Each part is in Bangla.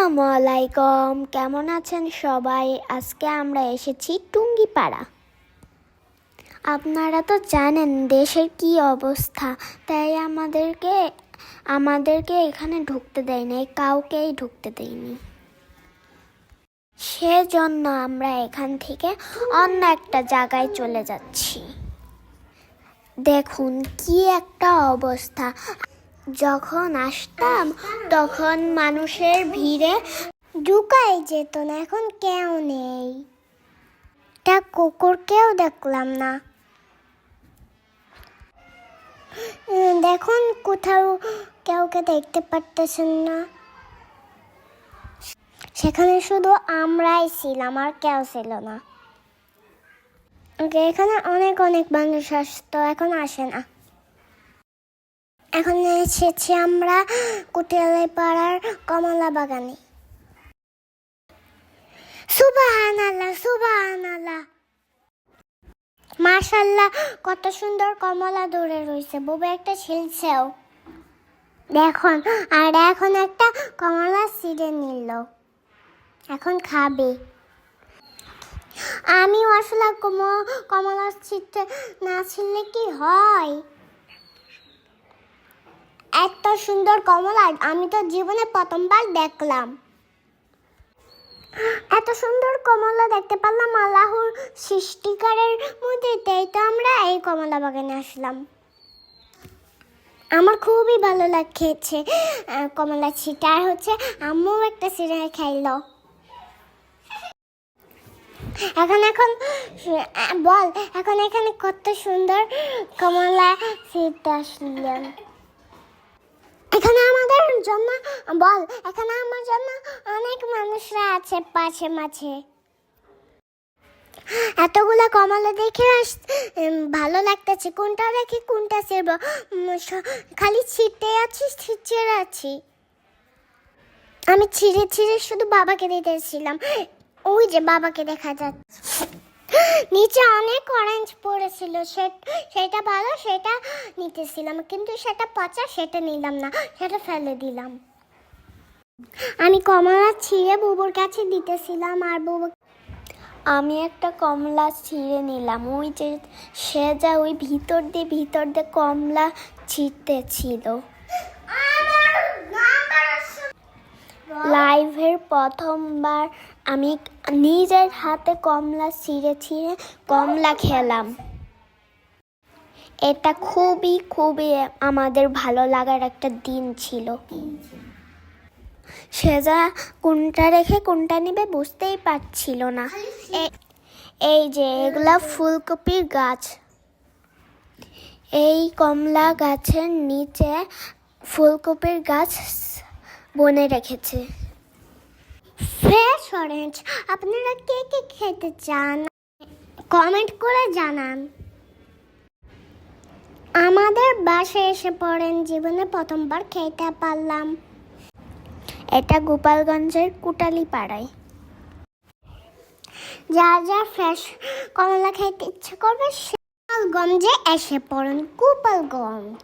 আসসালামু আলাইকুম, কেমন আছেন সবাই? আজকে আমরা এসেছি টুঙ্গিপাড়া। আপনারা তো জানেন দেশের কি অবস্থা, তাই আমাদেরকে এখানে ঢুকতে দেয়নি, কাউকেই ঢুকতে দেয়নি। সেজন্য আমরা এখান থেকে অন্য একটা জায়গায় চলে যাচ্ছি। দেখুন কি একটা অবস্থা। যখন আসতাম তখন মানুষের ভিড়ে ঢুকাই যেত না, এখন কেউ নেই। তা কুকুরকেও দেখলাম না। দেখুন কোথাও কাউকে দেখতে পারতেছেন না। সেখানে শুধু আমরাই ছিলাম, আর কেউ ছিল না। এখানে অনেক অনেক মানুষ আসতো, এখন আসে না। এখন এসেছি আমরা কুটিয়ালাপাড়ার কমলা বাগানে। সুবহানাল্লাহ, সুবহানাল্লাহ, মাশাআল্লাহ, কত সুন্দর কমলা ধরে রয়েছে। বুবু একটা ছিলছেও দেখুন, আর এখন একটা কমলা ছিঁড়ে নিল, এখন খাবে। আমি আসলে কমলা ছিঁড়তে না ছিঁড়লে কি হয়? এত সুন্দর কমলা আমি তো জীবনে প্রথমবার দেখলাম। এত সুন্দর কমলা দেখতে পারলাম আল্লাহর সৃষ্টিকারের মধ্যে, তাই তো আমরা এই কমলা বাগানে আসলাম। আমার খুবই ভালো লাগছে কমলা ছিটা, আর হচ্ছে আম্মু একটা ছিঁড়ে খাইলো। এখন বল, এখন এখানে কত সুন্দর কমলা ছিটতে আসলাম। এখানে আমাদের জন্য বল, এখানে আমার জন্য অনেক মানুষরা আছে পাশে মাঝে। এতগুলা কমলা দেখে ভালো লাগতেছে, কোনটা রেখে কোনটা ছিড়ব, খালি ছিটতে আছি। আমি ছিঁড়ে ছিঁড়ে শুধু বাবাকে দিতেছিলাম। ওই যে বাবাকে দেখা যাচ্ছে। নিচে অনেক অরেঞ্জ পড়েছিল, সেটা ভালো, সেটা নিতেছিলাম, কিন্তু সেটা পচা, সেটা নিলাম না, সেটা ফেলে দিলাম। আমি কমলা ছিঁড়ে বুবুর কাছে দিতেছিলাম, আর বুবু আমি একটা কমলা ছিঁড়ে নিলাম। ওই যে সে যা ওই ভিতর দিয়ে কমলা ছিঁড়তেছিল। লাইভের প্রথমবার আমি নিজের হাতে কমলা ছিঁড়ে কমলা খেলাম। এটা খুবই আমাদের ভালো লাগার একটা দিন ছিল। সেজা কোনটা রেখে কোনটা নিবে বুঝতেই পারছিল না। এই যে এগুলা ফুলকপির গাছ, এই কমলা গাছের নিচে ফুলকপির গাছ বনে রেখেছে। ফ্রেশ অরেঞ্জ আপনারা কে কে খেতে চান কমেন্ট করে জানান। আমাদের বাসায় এসে পড়েন, জীবনে প্রথমবার খেতে পারলাম। এটা গোপালগঞ্জের কুটালীপাড়ায়। যা ফ্রেশ কমলা খেতে ইচ্ছে করবে গোপালগঞ্জে এসে পড়েন, গোপালগঞ্জ।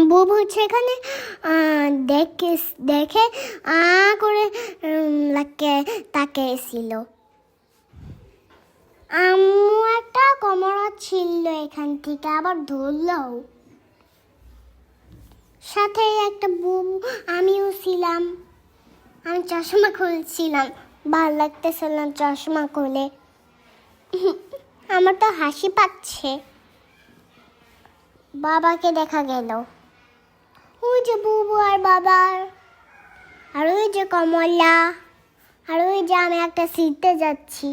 বুবু সেখানে দেখে করে তাকিয়েছিল। আম্মু একটা কমলা ছিল এখান থেকে, আবার ধরলো। সাথে একটা বুবু আমিও ছিলাম। আমি চশমা খুলছিলাম, ভালো লাগতেছিল না চশমা খুলে। আমার তো হাসি পাচ্ছে। বাবাকে দেখা গেল, ওই যে বুবু আর বাবার, আর ওই যে কমলা, আর ওই যে আমি একটা ছিঁড়তে যাচ্ছি।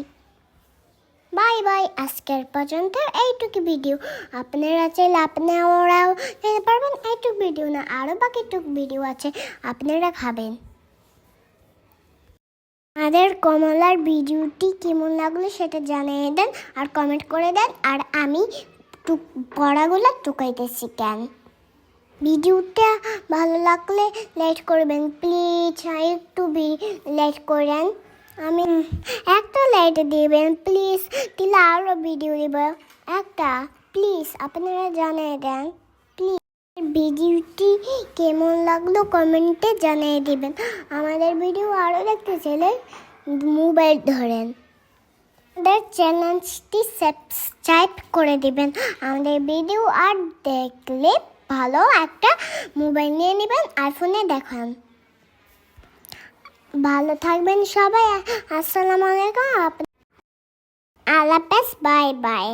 বাই বাই, আজকের পর্যন্ত এইটুকু ভিডিও। আপনারা চাইলে ওরাও খেতে পারবেন। এইটুকু ভিডিও না, আরও বাকিটুক ভিডিও আছে, আপনারা খাবেন। আমাদের কমলার ভিডিওটি কেমন লাগলো সেটা জানিয়ে দেন, আর কমেন্ট করে দেন। আর আমি পড়াগুলো টুকাইতেছি কেন। ভিডিওটা ভালো লাগলে লাইক করবেন প্লিজ, একটু লাইক করেন। আমি একটা লাইক দিবেন প্লিজ, দিলে আরও ভিডিও দিব একটা, প্লিজ আপনারা জানিয়ে দেন প্লিজ। ভিডিওটি কেমন লাগলো কমেন্টে জানিয়ে দিবেন। আমাদের ভিডিও আরও দেখতে চাইলে মোবাইল ধরেন আমাদের চ্যানেলটি সাবস্ক্রাইব করে দিবেন। আমাদের ভিডিও আর দেখলে ভালো একটা মোবাইল নিয়ে নেবেন, আইফোনে দেখান। ভালো থাকবেন সবাই। আসসালামু আলাইকুম। আল্লাহ হাফেজ, বাই বাই।